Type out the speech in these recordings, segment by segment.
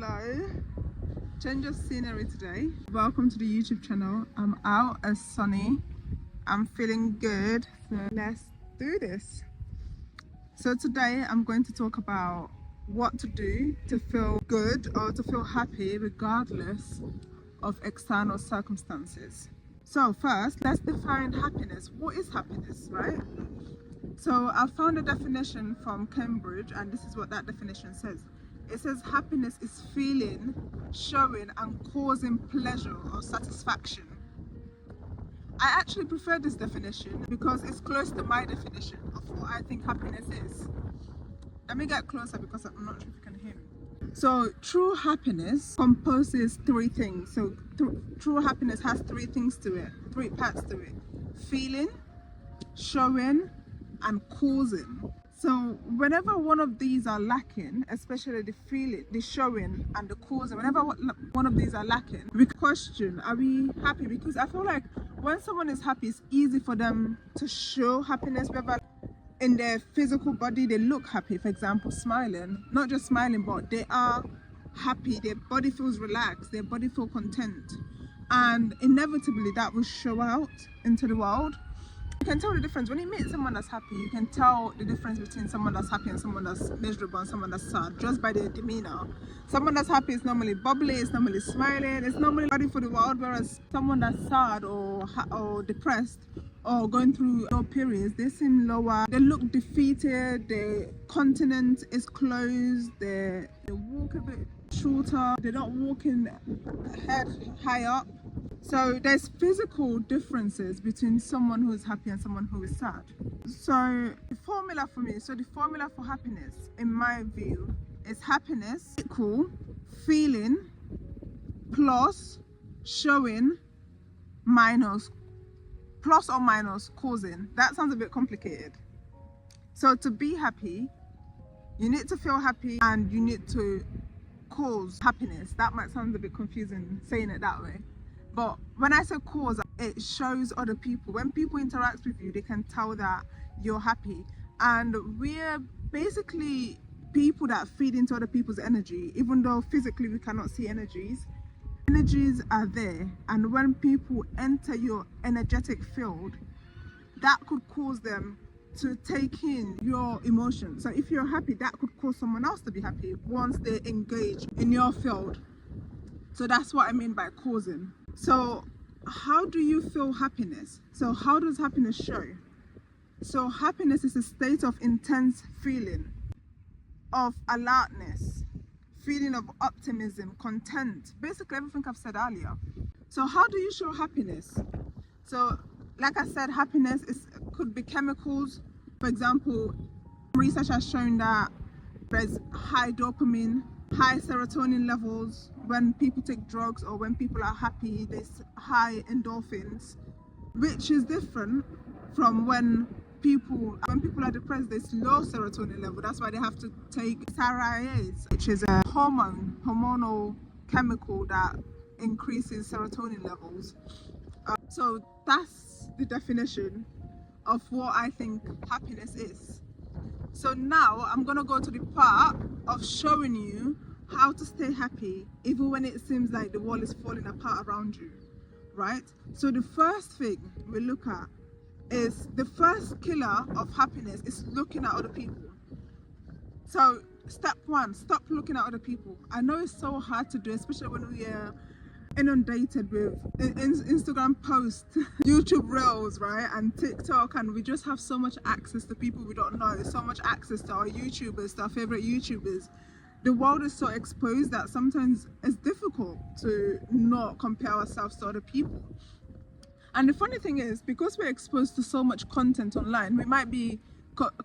Hello, change of scenery today. Welcome to the YouTube channel. I'm out as sunny. I'm feeling good, so let's do this. So today I'm going to talk about what to do to feel good or to feel happy regardless of external circumstances. So first, let's define happiness. What is happiness, right? So I found a definition from Cambridge, and this is what that definition says. It says happiness is feeling, showing and causing pleasure or satisfaction. I actually prefer this definition because it's close to my definition of what I think happiness is. Let me get closer because I'm not sure if you can hear me. So true happiness composes three things. So true happiness has three things to it, three parts to it: feeling, showing and causing. So whenever one of these are lacking, especially the feeling, the showing and the causing, whenever one of these are lacking, we question, are we happy? Because I feel like when someone is happy, it's easy for them to show happiness, whether in their physical body they look happy, for example smiling, not just smiling, but they are happy, their body feels relaxed, their body feels content, and inevitably that will show out into the world. You can tell the difference when you meet someone that's happy. You can tell the difference between someone that's happy and someone that's miserable and someone that's sad just by their demeanor. Someone that's happy is normally bubbly, it's normally smiling, it's normally ready for the world, whereas someone that's sad or depressed or going through low periods, they seem lower, they look defeated, their continent is closed, they walk a bit shorter, they don't walk in head high up. So there's physical differences between someone who is happy and someone who is sad. So the formula for happiness, in my view, is happiness equal feeling plus showing minus plus or minus causing. That sounds a bit complicated. So to be happy, you need to feel happy and you need to cause happiness. That might sound a bit confusing saying it that way. But when I say cause, it shows other people. When people interact with you, they can tell that you're happy. And we're basically people that feed into other people's energy, even though physically we cannot see energies. Energies are there. And when people enter your energetic field, that could cause them to take in your emotions. So if you're happy, that could cause someone else to be happy once they engage in your field. So that's what I mean by causing. So how do you feel happiness? So how does happiness show? So happiness is a state of intense feeling, of alertness, feeling of optimism, content, basically everything I've said earlier. So how do you show happiness? So like I said, happiness could be chemicals. For example, research has shown that there's high dopamine, high serotonin levels when people take drugs, or when people are happy, there's high endorphins, which is different from when people are depressed, there's low serotonin level. That's why they have to take SARAs, which is a hormonal chemical that increases serotonin levels. So that's the definition of what I think happiness is. So now I'm gonna go to the part of showing you how to stay happy even when it seems like the world is falling apart around you, right? So the first thing we look at is, the first killer of happiness is looking at other people. So step one, stop looking at other people. I know it's so hard to do, especially when we are inundated with Instagram posts, YouTube reels, right, and TikTok, and we just have so much access to people we don't know, so much access to our YouTubers, to our favorite YouTubers. The world is so exposed that sometimes it's difficult to not compare ourselves to other people. And the funny thing is, because we're exposed to so much content online, we might be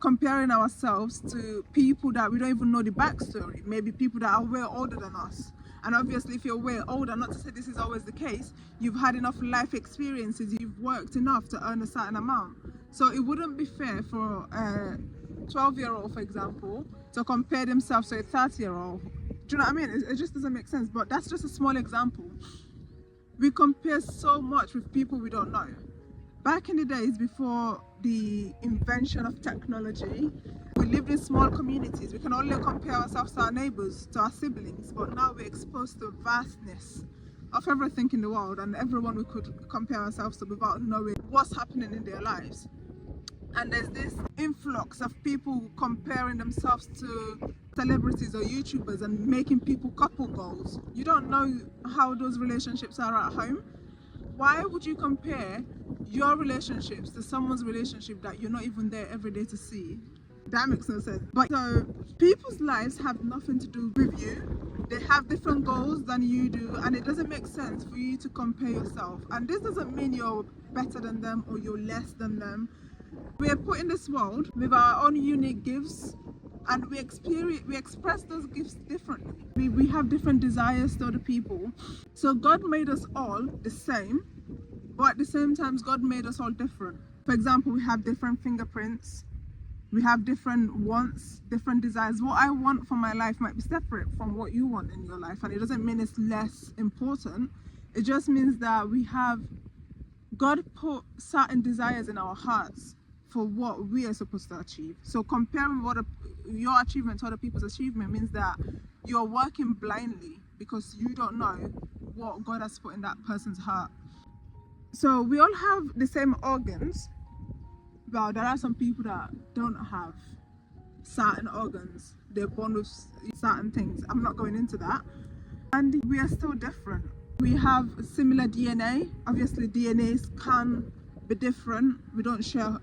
comparing ourselves to people that we don't even know the backstory, maybe people that are way older than us. And obviously if you're way older, not to say this is always the case, you've had enough life experiences, you've worked enough to earn a certain amount. So it wouldn't be fair for a 12-year-old, for example, to compare themselves to a 30-year-old. Do you know what I mean? It just doesn't make sense. But that's just a small example. We compare so much with people we don't know. Back in the days before the invention of technology, we we lived in small communities. We can only compare ourselves to our neighbors, to our siblings, but now we're exposed to vastness of everything in the world and everyone we could compare ourselves to without knowing what's happening in their lives. And there's this influx of people comparing themselves to celebrities or YouTubers and making people couple goals. You don't know how those relationships are at home. Why would you compare your relationships to someone's relationship that you're not even there every day to see? That makes no sense. But so people's lives have nothing to do with you. They have different goals than you do, and it doesn't make sense for you to compare yourself. And this doesn't mean you're better than them or you're less than them. We are put in this world with our own unique gifts, and we express those gifts differently. We have different desires to other people. So God made us all the same, but at the same time God made us all different. For example, we have different fingerprints, we have different wants, different desires. What I want for my life might be separate from what you want in your life, and it doesn't mean it's less important. It just means that God put certain desires in our hearts for what we are supposed to achieve. So comparing your achievement to other people's achievement means that you're working blindly because you don't know what God has put in that person's heart. So we all have the same organs, but there are some people that don't have certain organs. They're born with certain things. I'm not going into that. And we are still different. We have similar DNA. Obviously DNAs can be different. We don't share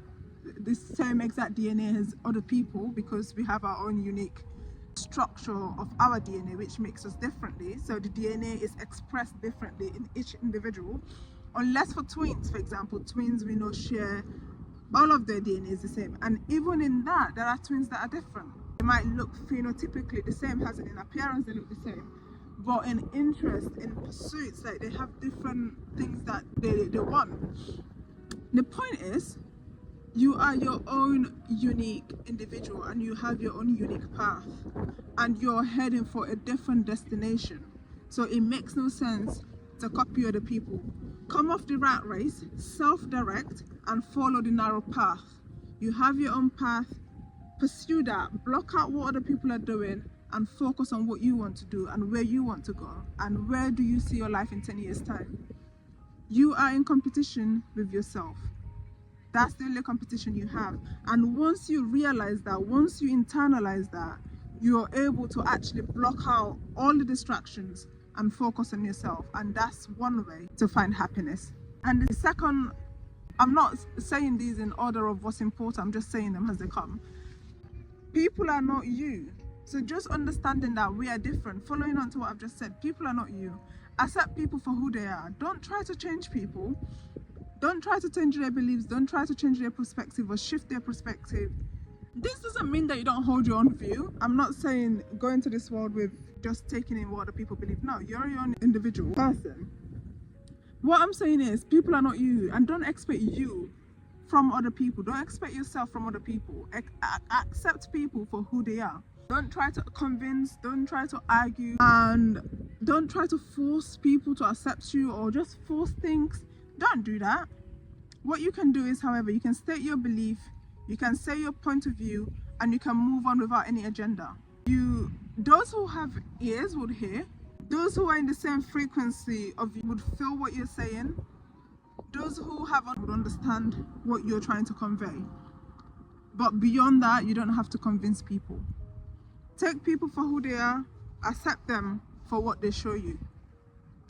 the same exact DNA as other people because we have our own unique structure of our DNA, which makes us differently. So the DNA is expressed differently in each individual, unless for twins, for example. Twins we know share all of their DNA is the same, and even in that there are twins that are different. They might look phenotypically the same, as in appearance they look the same, but in interest, in pursuits, like they have different things that they want. The point is, you are your own unique individual and you have your own unique path, and you're heading for a different destination. So it makes no sense to copy other people. Come off the rat race, self-direct, and follow the narrow path. You have your own path, pursue that, block out what other people are doing, and focus on what you want to do and where you want to go, and where do you see your life in 10 years time. You are in competition with yourself. That's the only competition you have. And once you realize that, once you internalize that, you're able to actually block out all the distractions and focus on yourself. And that's one way to find happiness. And the second, I'm not saying these in order of what's important, I'm just saying them as they come. People are not you. So just understanding that we are different, following on to what I've just said, people are not you. Accept people for who they are. Don't try to change people. Don't try to change their beliefs. Don't try to change their perspective or shift their perspective. This doesn't mean that you don't hold your own view. I'm not saying go into this world with just taking in what other people believe. No, you're your own individual person. What I'm saying is, people are not you, and don't expect you from other people. Don't expect yourself from other people. Accept people for who they are. Don't try to convince, don't try to argue, and don't try to force people to accept you or just force things. Don't do that. What you can do is, however, you can state your belief, you can say your point of view, and you can move on without any agenda. Those who have ears would hear. Those who are in the same frequency of you would feel what you're saying. Those who haven't would understand what you're trying to convey. But beyond that, you don't have to convince people. Take people for who they are, accept them for what they show you.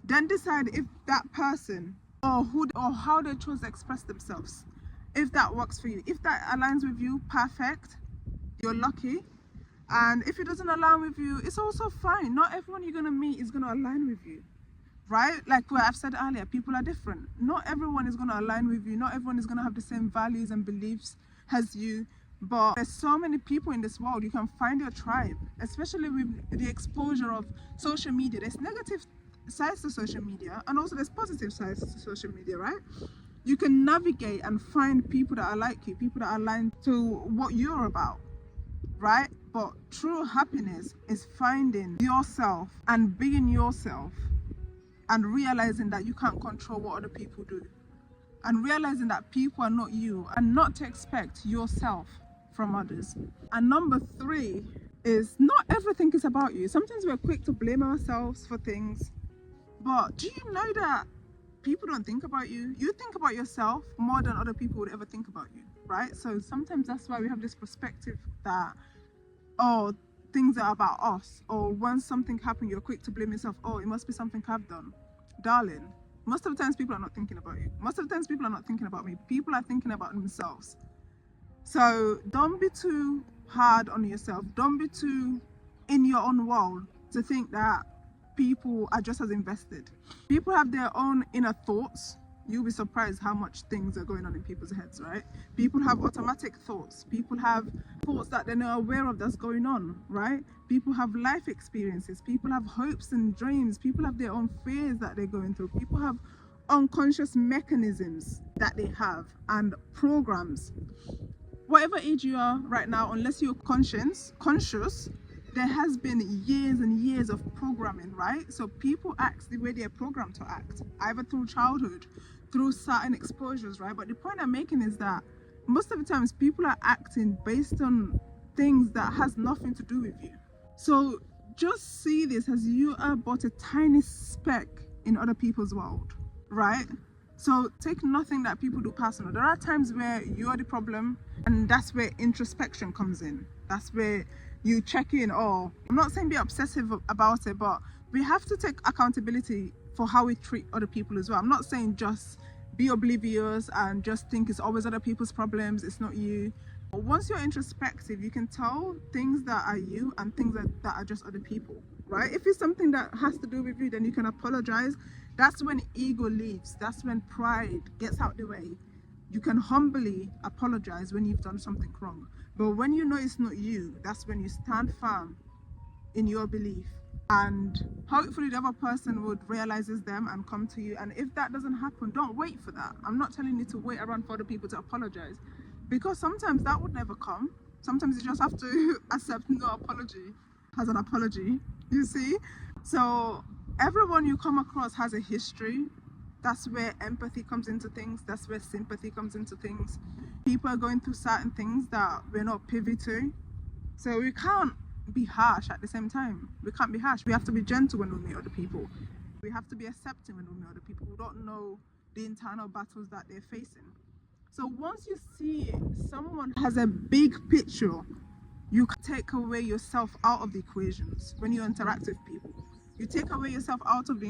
Then decide if that person or how they chose to express themselves, if that works for you. If that aligns with you, perfect, you're lucky. And if it doesn't align with you, it's also fine. Not everyone you're going to meet is going to align with you, right? Like what I've said earlier, people are different. Not everyone is going to align with you. Not everyone is going to have the same values and beliefs as you. But there's so many people in this world. You can find your tribe, especially with the exposure of social media. There's negative sides to social media, and also there's positive sides to social media, right? You can navigate and find people that are like you, people that are aligned to what you're about, right? But true happiness is finding yourself and being yourself, and realizing that you can't control what other people do, and realizing that people are not you, and not to expect yourself from others. And number 3 is not everything is about you. Sometimes we're quick to blame ourselves for things, but do you know that people don't think about you? You think about yourself more than other people would ever think about you, right? So sometimes that's why we have this perspective that, oh, things are about us, or once something happens, you're quick to blame yourself. Oh, it must be something I've done. Darling, most of the times people are not thinking about you. Most of the times people are not thinking about me. People are thinking about themselves. So don't be too hard on yourself. Don't be too in your own world to think that people are just as invested. People have their own inner thoughts. You'll be surprised how much things are going on in people's heads, right? People have automatic thoughts. People have thoughts that they're not aware of that's going on, right? People have life experiences. People have hopes and dreams. People have their own fears that they're going through. People have unconscious mechanisms that they have and programs. Whatever age you are right now, unless you're conscious, there has been years and years of programming, right? So people act the way they're programmed to act, either through childhood, through certain exposures, right? But the point I'm making is that most of the times people are acting based on things that has nothing to do with you. So just see this as you are but a tiny speck in other people's world, right? So take nothing that people do personal. There are times where you're the problem, and that's where introspection comes in. That's where you check in. Oh, I'm not saying be obsessive about it, but we have to take accountability for how we treat other people as well. I'm not saying just be oblivious and just think it's always other people's problems, it's not you. But once you're introspective, you can tell things that are you and things that are just other people, right? If it's something that has to do with you, then you can apologize. That's when ego leaves. That's when pride gets out the way. You can humbly apologize when you've done something wrong. But when you know it's not you, that's when you stand firm in your belief. And hopefully the other person would realizes them and come to you. And if that doesn't happen, don't wait for that. I'm not telling you to wait around for other people to apologize, because sometimes that would never come. Sometimes you just have to accept no apology as an apology, you see? So everyone you come across has a history. That's where empathy comes into things. That's where sympathy comes into things. People are going through certain things that we're not privy to. So we can't be harsh at the same time. We can't be harsh. We have to be gentle when we meet other people. We have to be accepting when we meet other people who don't know the internal battles that they're facing. So once you see someone has a big picture, you can take away yourself out of the equations when you interact with people. You take away yourself out of the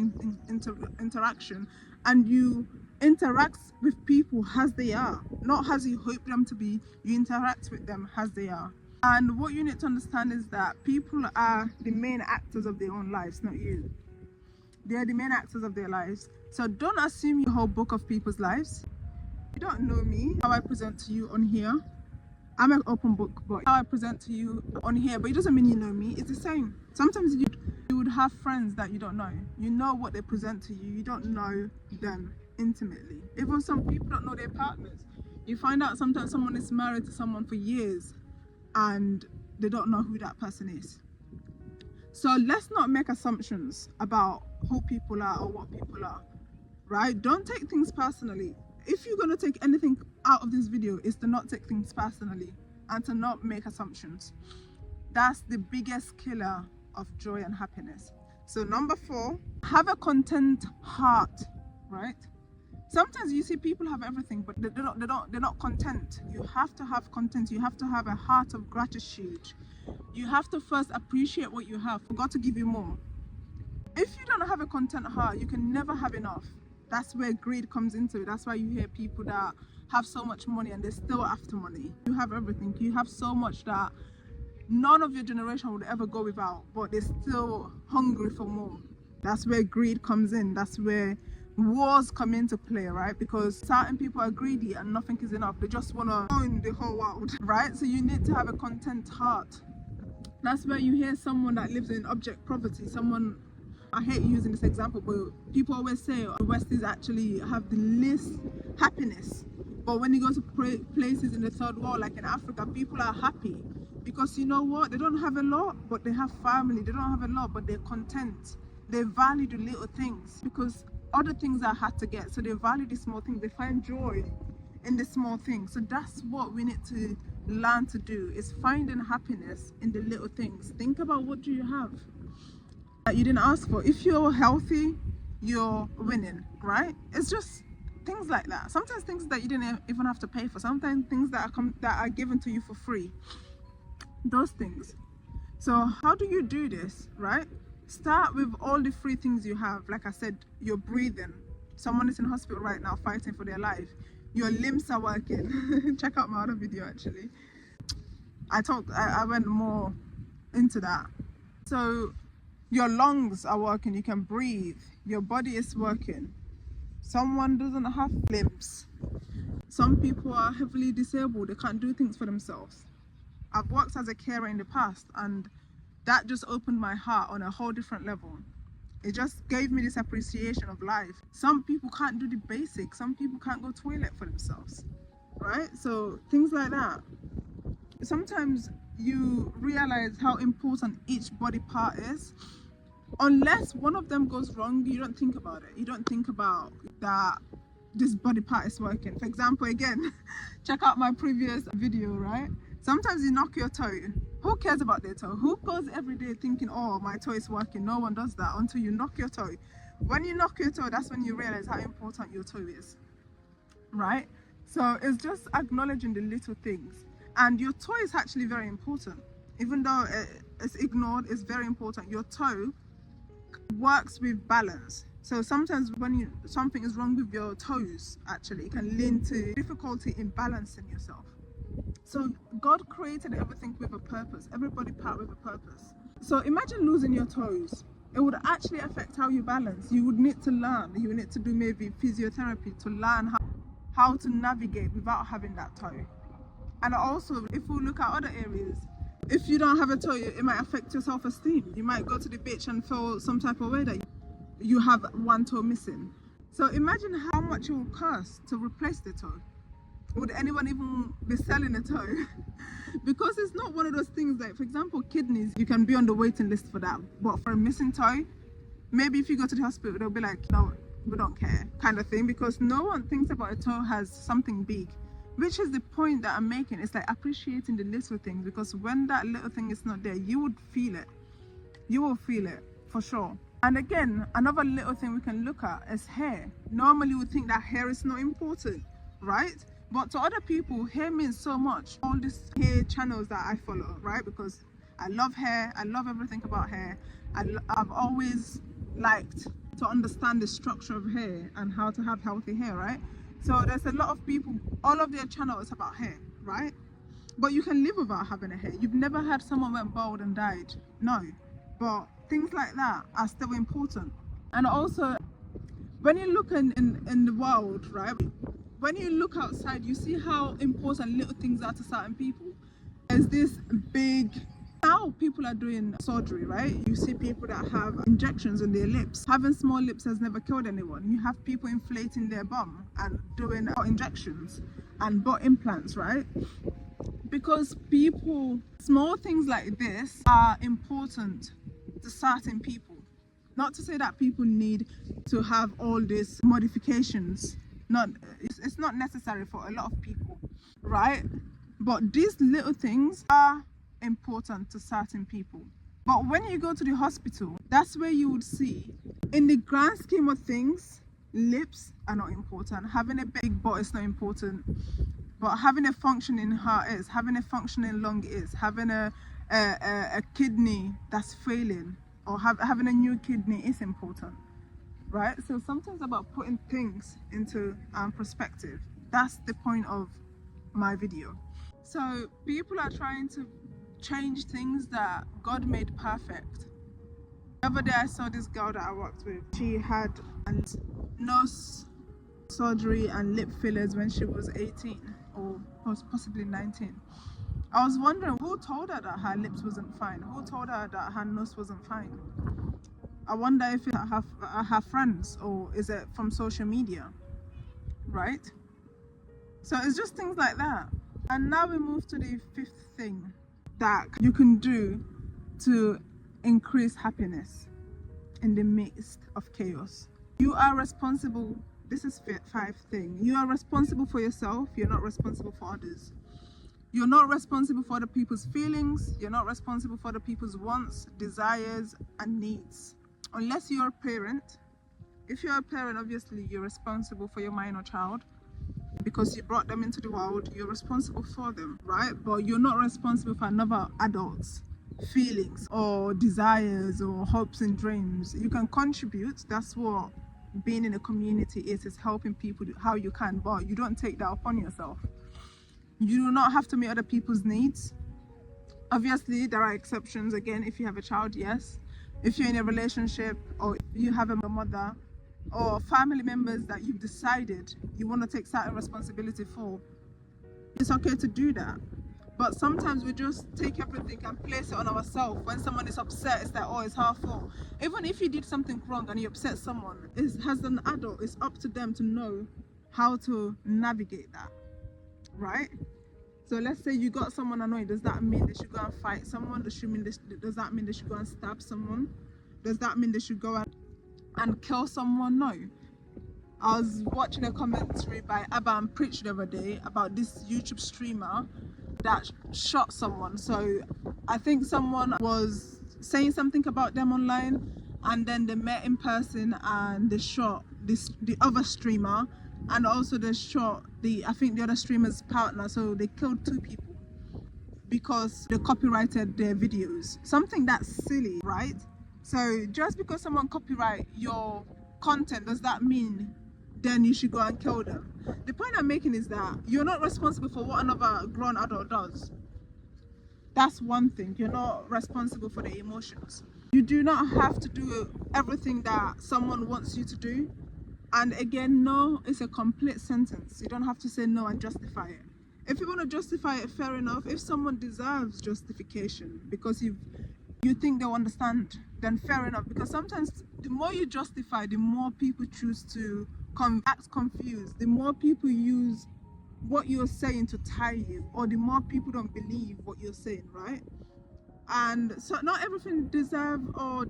interaction, and you interact with people as they are, not as you hope them to be. You interact with them as they are. And what you need to understand is that people are the main actors of their own lives, not you. They are the main actors of their lives. So don't assume your whole book of people's lives. You don't know me, how I present to you on here. I'm an open book, but how I present to you on here, but it doesn't mean you know me. It's the same. Sometimes you would have friends that you don't know. You know what they present to you. You don't know them intimately. Even some people don't know their partners. You find out sometimes someone is married to someone for years and they don't know who that person is. So let's not make assumptions about who people are or what people are, right? Don't take things personally. If you're going to take anything out of this video, is to not take things personally and to not make assumptions. That's the biggest killer of joy and happiness. So number 4, have a content heart, right? Sometimes you see people have everything, but they're not content. You have to have content. You have to have a heart of gratitude. You have to first appreciate what you have for God to give you more. If you don't have a content heart, you can never have enough. That's where greed comes into it. That's why you hear people that have so much money and they're still after money. You have everything. You have so much that none of your generation would ever go without, but they're still hungry for more. That's where greed comes in. That's where wars come into play, right? Because certain people are greedy and nothing is enough. They just want to own the whole world, right? So you need to have a content heart. That's where you hear someone that lives in object poverty, someone, I hate using this example, but people always say the West is actually have the least happiness. But when you go to places in the third world, like in Africa, people are happy. Because you know what? They don't have a lot, but they have family. They don't have a lot, but they're content. They value the little things because other things are hard to get. So they value the small things. They find joy in the small things. So that's what we need to learn to do is finding happiness in the little things. Think about, what do you have that you didn't ask for? If you're healthy, you're winning, right? It's just things like that. Sometimes things that you didn't even have to pay for, sometimes things that are given to you for free, those things. So how do you do this, right? Start with all the free things you have. Like I said, you're breathing. Someone is in hospital right now fighting for their life. Your limbs are working. Check out my other video actually. I went more into that. So your lungs are working, you can breathe, your body is working. Someone doesn't have limbs. Some people are heavily disabled, they can't do things for themselves. I've worked as a carer in the past, and that just opened my heart on a whole different level. It just gave me this appreciation of life. Some people can't do the basics, some people can't go toilet for themselves, right? So things like that. Sometimes you realize how important each body part is. Unless one of them goes wrong, you don't think about it. You don't think about that this body part is working. For example, again, check out my previous video, right? Sometimes you knock your toe. Who cares about their toe? Who goes every day thinking, oh, my toe is working? No one does that until you knock your toe. When you knock your toe, that's when you realize how important your toe is, right? So it's just acknowledging the little things. And your toe is actually very important. Even though it's ignored, it's very important. Your toe works with balance. So sometimes when something is wrong with your toes, actually, it can lead to difficulty in balancing yourself. So God created everything with a purpose, every body part with a purpose. So imagine losing your toes. It would actually affect how you balance. You would need to learn, you would need to do maybe physiotherapy to learn how to navigate without having that toe. And also, if we look at other areas, if you don't have a toe, it might affect your self-esteem. You might go to the beach and feel some type of way that you have one toe missing. So imagine how much it will cost to replace the toe. Would anyone even be selling a toe? Because it's not one of those things like, for example, kidneys, you can be on the waiting list for that. But for a missing toe, maybe if you go to the hospital, they'll be like, no, we don't care, kind of thing. Because no one thinks about a toe as something big. Which is the point that I'm making. It's like appreciating the little things, because when that little thing is not there, you would feel it. You will feel it for sure. And again, another little thing we can look at is hair. Normally we would think that hair is not important, right? But to other people, hair means so much. All these hair channels that I follow, right? Because I love hair, I love everything about hair. I've always liked to understand the structure of hair and how to have healthy hair, right? So there's a lot of people, all of their channels about hair, right? But you can live without having a hair. You've never had someone went bald and died. No. But things like that are still important. And also, when you look in the world, right? When you look outside, you see how important little things are to certain people. There's this big... Now people are doing surgery, right? You see people that have injections on their lips. Having small lips has never killed anyone. You have people inflating their bum and doing injections and butt implants, right? Because small things like this are important to certain people. Not to say that people need to have all these modifications. It's not necessary for a lot of people, right? But these little things are important to certain people. But when you go to the hospital, that's where you would see, in the grand scheme of things, lips are not important. Having a big butt is not important. But having a functioning heart is, having a functioning lung is, having a kidney that's failing, or having a new kidney is important, right? So sometimes about putting things into perspective. That's the point of my video. So people are trying to change things that God made perfect. The other day I saw this girl that I worked with. She had nose surgery and lip fillers when she was 18 or possibly 19. I was wondering, who told her that her lips wasn't fine? Who told her that her nose wasn't fine? I wonder if it's her friends, or is it from social media, right? So it's just things like that. And now we move to the fifth thing that you can do to increase happiness in the midst of chaos. You are responsible. This is fifth thing. You are responsible for yourself. You're not responsible for others. You're not responsible for other people's feelings. You're not responsible for other people's wants, desires, and needs. Unless you're a parent. If you're a parent, obviously you're responsible for your minor child because you brought them into the world. You're responsible for them, right? But you're not responsible for another adult's feelings or desires or hopes and dreams. You can contribute. That's what being in a community is helping people how you can, but you don't take that upon yourself. You do not have to meet other people's needs. Obviously there are exceptions. Again, if you have a child, yes. If you're in a relationship or you have a mother or family members that you've decided you want to take certain responsibility for, it's okay to do that. But sometimes we just take everything and place it on ourselves. When someone is upset, it's like, oh, it's our fault. Even if you did something wrong and you upset someone, as an adult, it's up to them to know how to navigate that, right? So let's say you got someone annoyed. Does that mean they should go and fight someone? Does that mean they should go and stab someone? Does that mean they should go and kill someone? No. I was watching a commentary by Abba and Preach the other day about this YouTube streamer that shot someone. So I think someone was saying something about them online, and then they met in person and they shot the other streamer, and also they shot the other streamer's partner. So they killed 2 people because they copyrighted their videos. Something that's silly, right? So just because someone copyright your content, does that mean then you should go and kill them? The point I'm making is that you're not responsible for what another grown adult does. That's one thing. You're not responsible for their emotions. You do not have to do everything that someone wants you to do. And again, no is a complete sentence. You don't have to say no and justify it. If you want to justify it, fair enough. If someone deserves justification because you think they'll understand, then fair enough. Because sometimes the more you justify, the more people choose to act confused. The more people use what you're saying to tie you, or the more people don't believe what you're saying, right? And so not everything deserves or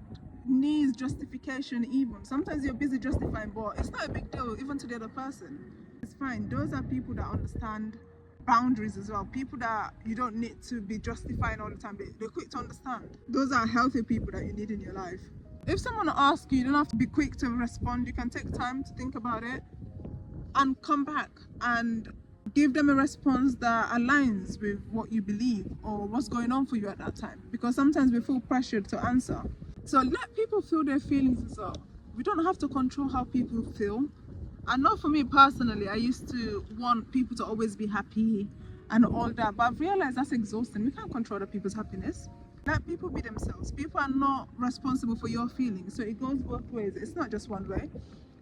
needs justification even. Sometimes you're busy justifying, but it's not a big deal even to the other person. It's fine. Those are people that understand boundaries as well. People that you don't need to be justifying all the time. They're quick to understand. Those are healthy people that you need in your life. If someone asks you, you don't have to be quick to respond. You can take time to think about it and come back and give them a response that aligns with what you believe or what's going on for you at that time. Because sometimes we feel pressured to answer. So let people feel their feelings as well. We don't have to control how people feel. And not for me personally, I used to want people to always be happy and all that, but I've realized that's exhausting. We can't control other people's happiness. Let people be themselves. People are not responsible for your feelings, so it goes both ways. It's not just one way.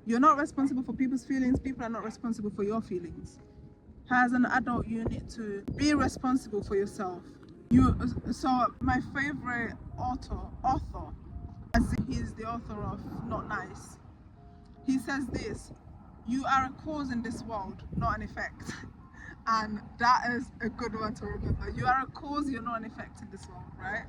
You're not responsible for people's feelings. People are not responsible for your feelings. As an adult, you need to be responsible for yourself. So my favorite author, as he's the author of Not Nice, he says this: you are a cause in this world, not an effect. And that is a good one to remember. You are a cause, you're not an effect in this world, right?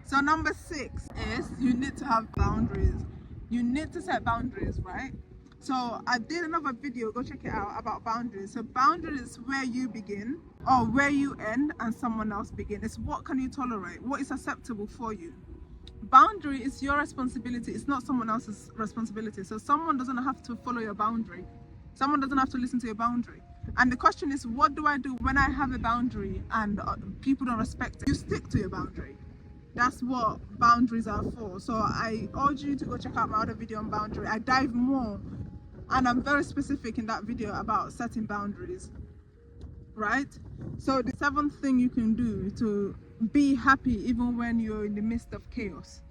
So number 6 is you need to have boundaries. You need to set boundaries, right? So I did another video, go check it out, about boundaries. So boundaries is where you begin or where you end and someone else begin. It's what can you tolerate, what is acceptable for you. Boundary is your responsibility, it's not someone else's responsibility. So someone doesn't have to follow your boundary. Someone doesn't have to listen to your boundary. And the question is, what do I do when I have a boundary and people don't respect it? You stick to your boundary. That's what boundaries are for. So I urge you to go check out my other video on boundary. I dive more and I'm very specific in that video about setting boundaries, right? So the 7th thing you can do to be happy even when you're in the midst of chaos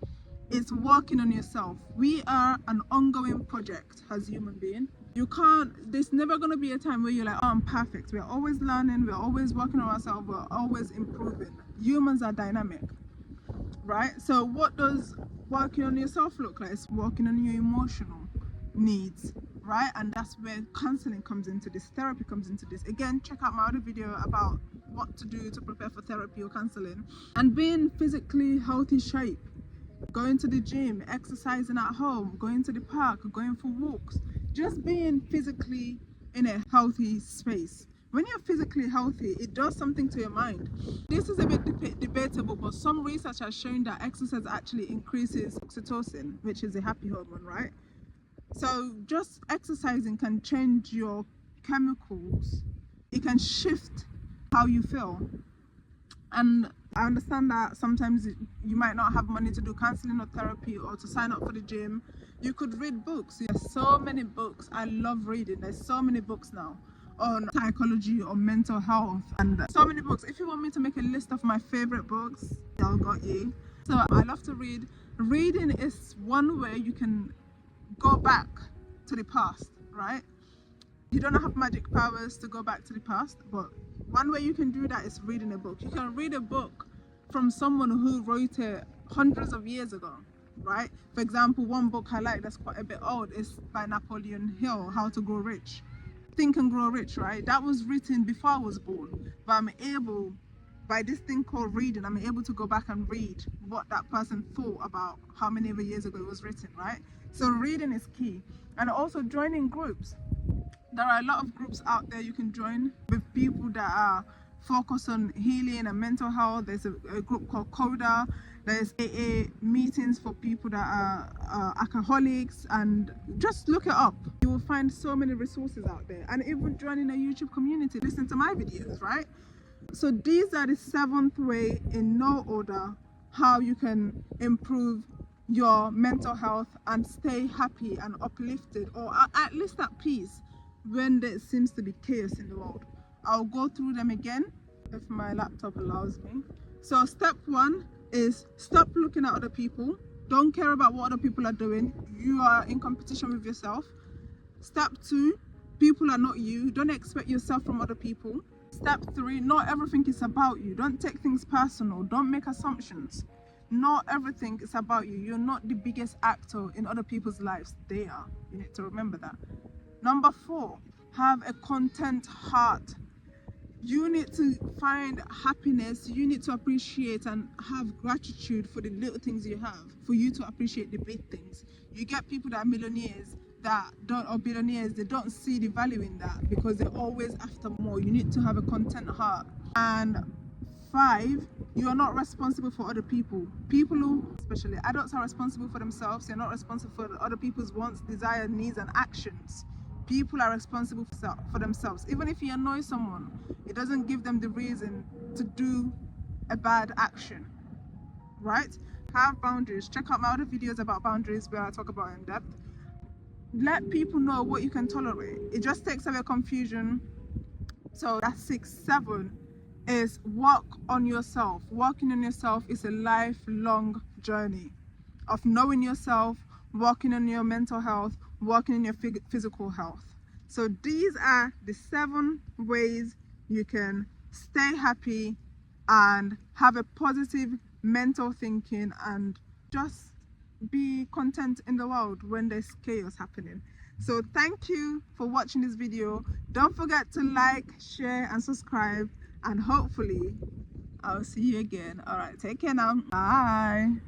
is working on yourself. We are an ongoing project as human beings. There's never going to be a time where you're like, oh, I'm perfect. We're always learning, we're always working on ourselves, we're always improving. Humans are dynamic, right? So what does working on yourself look like? It's working on your emotional needs, right? And that's where counseling comes into this, therapy comes into this. Again, check out my other video about what to do to prepare for therapy or counseling. And being physically healthy shape, going to the gym, exercising at home, going to the park, going for walks, just being physically in a healthy space When you're physically healthy, it does something to your mind. This is a bit debatable, but some research has shown that exercise actually increases oxytocin, which is a happy hormone, right? So just exercising can change your chemicals. It can shift how you feel. And I understand that sometimes you might not have money to do counseling or therapy or to sign up for the gym. You could read books. There's so many books. I love reading. There's so many books now on psychology or mental health, and so many books. If you want me to make a list of my favorite books, I got you. So I love to read. Reading is one way you can go back to the past, right? You don't have magic powers to go back to the past, but one way you can do that is reading a book. You can read a book from someone who wrote it hundreds of years ago, right? For example, one book I like that's quite a bit old is by Napoleon Hill, How to Grow Rich. Think and Grow Rich, right? That was written before I was born, but I'm able, by this thing called reading, I'm able to go back and read what that person thought about how many ever years ago it was written, right? So reading is key. And also joining groups. There are a lot of groups out there you can join with people that are focused on healing and mental health. There's a group called CODA. There's AA meetings for people that are alcoholics, and just look it up. You will find so many resources out there, and even joining a YouTube community, listen to my videos, right? So these are the 7th way, in no order, how you can improve your mental health and stay happy and uplifted, or at least at peace when there seems to be chaos in the world. I'll go through them again if my laptop allows me. So step 1 is stop looking at other people. Don't care about what other people are doing. You are in competition with yourself. Step 2, people are not you. Don't expect yourself from other people. Step 3, not everything is about you. Don't take things personal. Don't make assumptions. Not everything is about you. You're not the biggest actor in other people's lives. They are. You need to remember that. Number 4, have a content heart. You need to find happiness. You need to appreciate and have gratitude for the little things you have, for you to appreciate the big things. You get people that are millionaires that don't, or billionaires, they don't see the value in that because they're always after more. You need to have a content heart. And 5, you are not responsible for other people. People who, especially adults, are responsible for themselves. They're not responsible for other people's wants, desires, needs, and actions. People are responsible for themselves. Even if you annoy someone, it doesn't give them the reason to do a bad action, right? Have boundaries. Check out my other videos about boundaries where I talk about in depth. Let people know what you can tolerate. It just takes away confusion. So that's 6. 7 is work on yourself. Working on yourself is a lifelong journey of knowing yourself, working on your mental health, working on your physical health. So these are the 7 ways you can stay happy and have a positive mental thinking and just be content in the world when there's chaos happening. So thank you for watching this video. Don't forget to like, share and subscribe, and hopefully I'll see you again. All right, take care now. Bye.